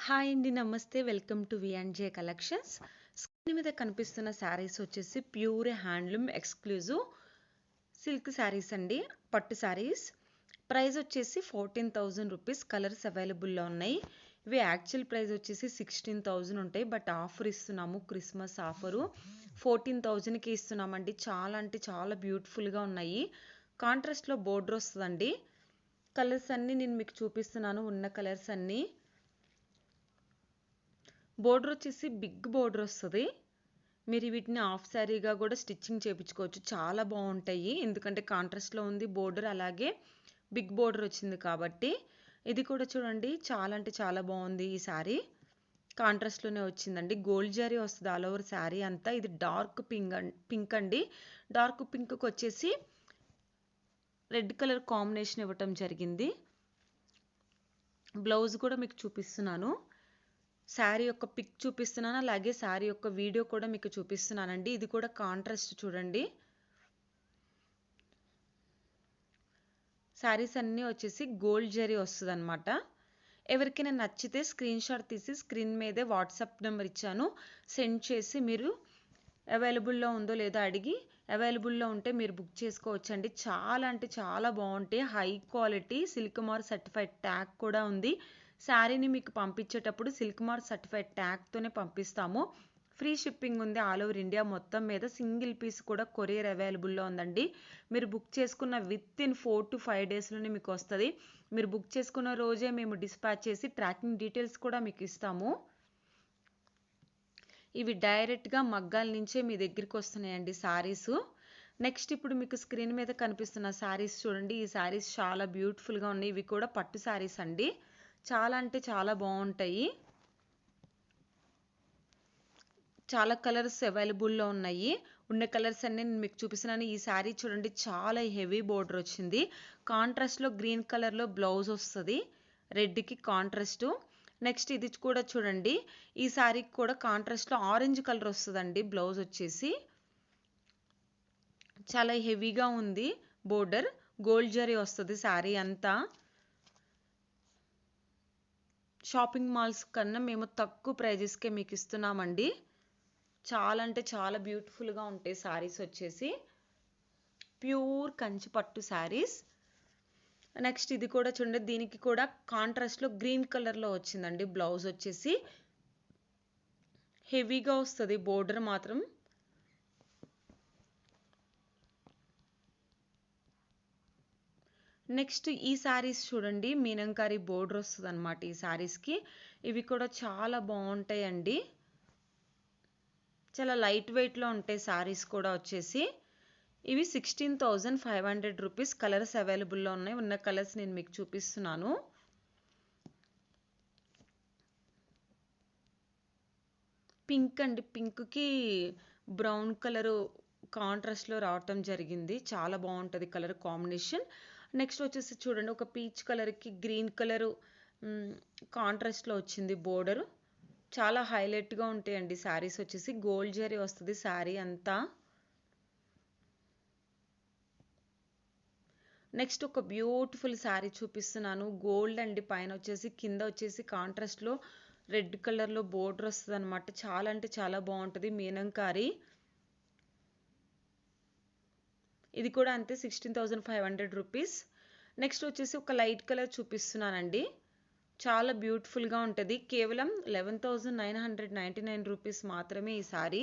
Hi అండి. నమస్తే. Welcome to వి&జే కలెక్షన్స్. స్క్రీన్ మీద కనిపిస్తున్న శారీస్ వచ్చేసి pure handloom exclusive silk sarees అండి. పట్టు శారీస్. ప్రైస్ వచ్చేసి 14,000 రూపీస్. కలర్స్ అవైలబుల్లో ఉన్నాయి. ఇవి యాక్చువల్ ప్రైస్ వచ్చేసి 16,000 ఉంటాయి. బట్ ఆఫర్ ఇస్తున్నాము, క్రిస్మస్ ఆఫరు 14,000కి ఇస్తున్నామండి. చాలా అంటే చాలా బ్యూటిఫుల్గా ఉన్నాయి. కాంట్రాస్ట్లో బోర్డర్ వస్తుందండి. కలర్స్ అన్నీ నేను మీకు చూపిస్తున్నాను. ఉన్న కలర్స్ అన్నీ. బోర్డర్ వచ్చేసి బిగ్ బోర్డర్ వస్తుంది. మీరు వీటిని హాఫ్ శారీగా కూడా స్టిచ్చింగ్ చేయించుకోవచ్చు. చాలా బాగుంటాయి. ఎందుకంటే కాంట్రాస్ట్లో ఉంది బోర్డర్, అలాగే బిగ్ బోర్డర్ వచ్చింది కాబట్టి. ఇది కూడా చూడండి, చాలా అంటే చాలా బాగుంది. ఈ శారీ కాంట్రాస్ట్లోనే వచ్చిందండి. గోల్డ్ జరీ వస్తుంది ఆల్ ఓవర్ శారీ అంతా. ఇది డార్క్ పింక్ అండి. డార్క్ పింక్కి వచ్చేసి రెడ్ కలర్ కాంబినేషన్ ఇవ్వటం జరిగింది. బ్లౌజ్ కూడా మీకు చూపిస్తున్నాను. శారీ యొక్క పిక్ చూపిస్తున్నాను, అలాగే శారీ యొక్క వీడియో కూడా మీకు చూపిస్తున్నానండి. ఇది కూడా కాంట్రాస్ట్ చూడండి. శారీస్ అన్నీ వచ్చేసి గోల్డ్ జరీ వస్తుంది అనమాట. ఎవరికైనా నచ్చితే స్క్రీన్ షాట్ తీసి స్క్రీన్ మీదే వాట్సాప్ నెంబర్ ఇచ్చాను, సెండ్ చేసి మీరు అవైలబుల్లో ఉందో లేదో అడిగి అవైలబుల్లో ఉంటే మీరు బుక్ చేసుకోవచ్చండి. చాలా అంటే చాలా బాగుంటాయి. High quality silk mark certified tag కూడా ఉంది. శారీని మీకు పంపించేటప్పుడు సిల్క్ మార్క్ సర్టిఫైడ్ ట్యాగ్తోనే పంపిస్తాము. ఫ్రీ షిప్పింగ్ ఉంది ఆల్ ఓవర్ ఇండియా మొత్తం మీద. సింగిల్ పీస్ కూడా కొరియర్ అవైలబుల్లో ఉందండి. మీరు బుక్ చేసుకున్న విత్ ఇన్ 4 to 5 డేస్లోనే మీకు వస్తుంది. మీరు బుక్ చేసుకున్న రోజే మేము డిస్పాచ్ చేసి ట్రాకింగ్ డీటెయిల్స్ కూడా మీకు ఇస్తాము. ఇవి డైరెక్ట్గా మగ్గాల నుంచే మీ దగ్గరికి వస్తున్నాయండి శారీస్. నెక్స్ట్ ఇప్పుడు మీకు స్క్రీన్ మీద కనిపిస్తున్న శారీస్ చూడండి. ఈ శారీస్ చాలా బ్యూటిఫుల్గా ఉన్నాయి. ఇవి కూడా పట్టు శారీస్ అండి. చాలా అంటే చాలా బాగుంటాయి. చాలా కలర్స్ అవైలబుల్లో ఉన్నాయి. ఉన్న కలర్స్ అన్నీ నేను మీకు చూపిస్తున్నాను. ఈ శారీ చూడండి, చాలా హెవీ బోర్డర్ వచ్చింది. కాంట్రాస్ట్లో గ్రీన్ కలర్లో బ్లౌజ్ వస్తుంది, రెడ్కి కాంట్రాస్ట్. నెక్స్ట్ ఇది కూడా చూడండి, ఈ శారీకి కూడా కాంట్రాస్ట్లో ఆరెంజ్ కలర్ వస్తుందండి. బ్లౌజ్ వచ్చేసి చాలా హెవీగా ఉంది బోర్డర్. గోల్డ్ జరీ వస్తుంది శారీ అంతా. షాపింగ్ మాల్స్ కన్నా మేము తక్కువ ప్రైజెస్కే మీకు ఇస్తున్నామండి. చాలా అంటే చాలా బ్యూటిఫుల్గా ఉంటాయి శారీస్ వచ్చేసి. ప్యూర్ కంచి పట్టు శారీస్. నెక్స్ట్ ఇది కూడా చూడండి, దీనికి కూడా కాంట్రాస్ట్లో గ్రీన్ కలర్లో వచ్చిందండి. బ్లౌజ్ వచ్చేసి హెవీగా వస్తుంది బోర్డర్ మాత్రం. నెక్స్ట్ ఈ శారీస్ చూడండి, మీనంకారి బోర్డర్ వస్తుంది అనమాట ఈ శారీస్కి. ఇవి కూడా చాలా బాగుంటాయండి. చాలా లైట్ వెయిట్లో ఉంటాయి శారీస్ కూడా వచ్చేసి. ఇవి 16,500 రూపీస్. కలర్స్ అవైలబుల్లో ఉన్నాయి. ఉన్న కలర్స్ నేను మీకు చూపిస్తున్నాను. పింక్ అండి, పింక్కి బ్రౌన్ కలరు కాంట్రాస్ట్లో రావటం జరిగింది. చాలా బాగుంటుంది కలర్ కాంబినేషన్. నెక్స్ట్ వచ్చేసి చూడండి, ఒక పీచ్ కలర్కి గ్రీన్ కలరు కాంట్రాస్ట్లో వచ్చింది బోర్డరు. చాలా హైలైట్గా ఉంటాయండి శారీస్ వచ్చేసి. గోల్డ్ జరీ వస్తుంది శారీ అంతా. నెక్స్ట్ ఒక బ్యూటిఫుల్ శారీ చూపిస్తున్నాను. గోల్డ్ అండి, పైన వచ్చేసి కింద వచ్చేసి కాంట్రాస్ట్లో రెడ్ కలర్లో బోర్డర్ వస్తుంది అనమాట. చాలా అంటే చాలా బాగుంటుంది. మీనంకారి. ఇది కూడా అంతే, 16,500 రూపీస్. నెక్స్ట్ వచ్చేసి ఒక లైట్ కలర్ చూపిస్తున్నానండి. చాలా బ్యూటిఫుల్గా ఉంటుంది. కేవలం 11,999 రూపీస్ మాత్రమే ఈ శారీ.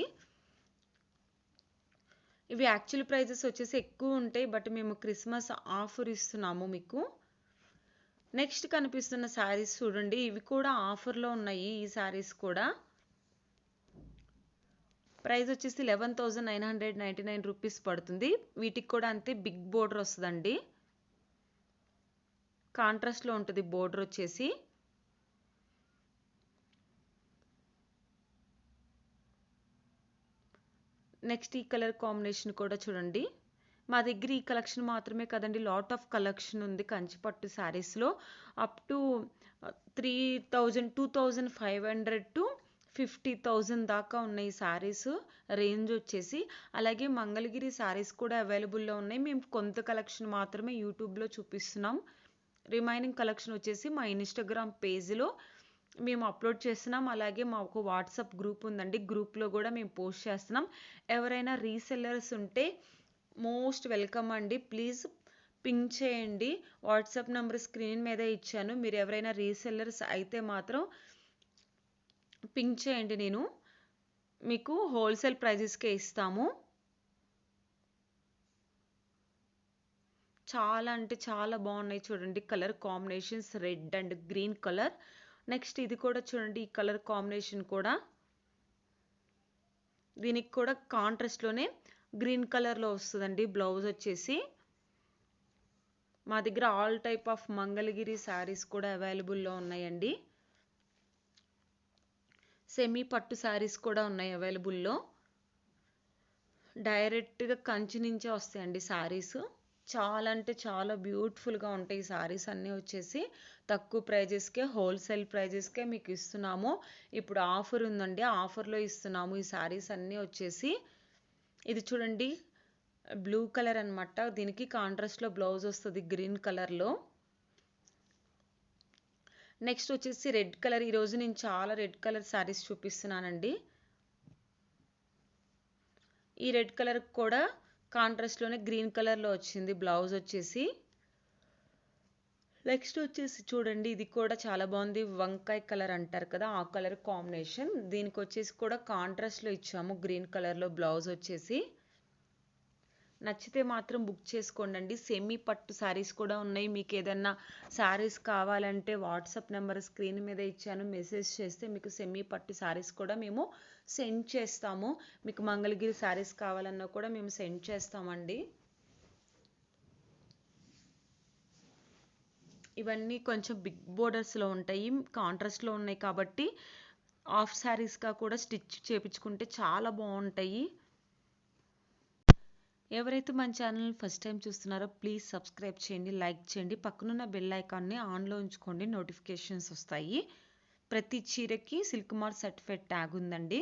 ఇవి యాక్చువల్ ప్రైజెస్ వచ్చేసి ఎక్కువ ఉంటాయి, బట్ మేము క్రిస్మస్ ఆఫర్ ఇస్తున్నాము మీకు. నెక్స్ట్ కనిపిస్తున్న శారీస్ చూడండి, ఇవి కూడా ఆఫర్లో ఉన్నాయి. ఈ శారీస్ కూడా ప్రైస్ వచ్చేసి 11,999 రూపీస్ పడుతుంది. వీటికి కూడా అంతే బిగ్ బోర్డర్ వస్తుందండి. కాంట్రాస్ట్లో ఉంటుంది బోర్డర్ వచ్చేసి. నెక్స్ట్ ఈ కలర్ కాంబినేషన్ కూడా చూడండి. మా దగ్గర ఈ కలెక్షన్ మాత్రమే కదండి, లాట్ ఆఫ్ కలెక్షన్ ఉంది కంచిపట్టు శారీస్లో. అప్ టు 3,000, 2,500 to 50,000 దాకా ఉన్నాయి శారీస్ రేంజ్ వచ్చేసి. అలాగే మంగళగిరి శారీస్ కూడా అవైలబుల్లో ఉన్నాయి. మేము కొంత కలెక్షన్ మాత్రమే యూట్యూబ్లో చూపిస్తున్నాం. రిమైనింగ్ కలెక్షన్ వచ్చేసి మా ఇన్స్టాగ్రామ్ పేజ్లో మేము అప్లోడ్ చేస్తున్నాం. అలాగే మాకు వాట్సాప్ గ్రూప్ ఉందండి. గ్రూప్లో కూడా మేము పోస్ట్ చేస్తున్నాం. ఎవరైనా రీసెల్లర్స్ ఉంటే మోస్ట్ వెల్కమ్ అండి. ప్లీజ్ పింగ్ చేయండి. వాట్సాప్ నెంబర్ స్క్రీన్ మీద ఇచ్చాను. మీరు ఎవరైనా రీసెల్లర్స్ అయితే మాత్రం పింగ్ చేయండి. నేను మీకు హోల్సేల్ ప్రైజెస్కే ఇస్తాము. చాలా అంటే చాలా బాగున్నాయి చూడండి. Colour combinations red and green colour. Next ఇది కూడా చూడండి. ఈ కలర్ కాంబినేషన్ కూడా దీనికి కూడా కాంట్రాస్ట్లోనే గ్రీన్ కలర్లో వస్తుందండి. బ్లౌజ్ వచ్చేసి మా దగ్గర all type of Mangalagiri saris కూడా అవైలబుల్లో ఉన్నాయండి. సెమీ పట్టు శారీస్ కూడా ఉన్నాయి అవైలబుల్లో. డైరెక్ట్గా కంచి నుంచే వస్తాయండి శారీస్. చాలా అంటే చాలా బ్యూటిఫుల్గా ఉంటాయి ఈ శారీస్ అన్నీ వచ్చేసి. తక్కువ ప్రైజెస్కే హోల్సేల్ ప్రైజెస్కే మీకు ఇస్తున్నాము. ఇప్పుడు ఆఫర్ ఉందండి. ఆఫర్లో ఇస్తున్నాము ఈ శారీస్ అన్నీ వచ్చేసి. ఇది చూడండి బ్లూ కలర్ అనమాట. దీనికి కాంట్రాస్ట్లో బ్లౌజ్ వస్తుంది గ్రీన్ కలర్లో. నెక్స్ట్ వచ్చేసి రెడ్ కలర్. ఈరోజు నేను చాలా రెడ్ కలర్ శారీస్ చూపిస్తున్నానండి. ఈ రెడ్ కలర్ కూడా కాంట్రాస్ట్లోనే గ్రీన్ కలర్లో వచ్చింది బ్లౌజ్ వచ్చేసి. నెక్స్ట్ వచ్చేసి చూడండి ఇది కూడా చాలా బాగుంది. వంకాయ కలర్ అంటారు కదా, ఆ కలర్ కాంబినేషన్. దీనికి వచ్చేసి కూడా కాంట్రాస్ట్లో ఇచ్చాము గ్రీన్ కలర్లో బ్లౌజ్ వచ్చేసి. నచ్చితే మాత్రం బుక్ చేసుకోండి. సెమీ పట్టు శారీస్ కూడా ఉన్నాయి. మీకు ఏదన్నా శారీస్ కావాలంటే వాట్సాప్ నెంబర్ స్క్రీన్ మీద ఇచ్చాను. మెసేజ్ చేస్తే మీకు సెమీ పట్టు శారీస్ కూడా మేము సెండ్ చేస్తాము. మీకు మంగళగిరి శారీస్ కావాలన్నా కూడా మేము సెండ్ చేస్తామండి. ఇవన్నీ కొంచెం బిగ్ బోర్డర్స్లో ఉంటాయి. కాంట్రాస్ట్లో ఉన్నాయి కాబట్టి హాఫ్ శారీస్గా కూడా స్టిచ్ చేయించుకుంటే చాలా బాగుంటాయి. ఎవరైతే మన ఛానల్ని ఫస్ట్ టైం చూస్తున్నారో ప్లీజ్ సబ్స్క్రైబ్ చేయండి, లైక్ చేయండి. పక్కనున్న బెల్ ఐకాన్ని ఆన్లో ఉంచుకోండి, నోటిఫికేషన్స్ వస్తాయి. ప్రతి చీరకి సిల్క్ మార్క్ సర్టిఫైడ్ ట్యాగ్ ఉందండి.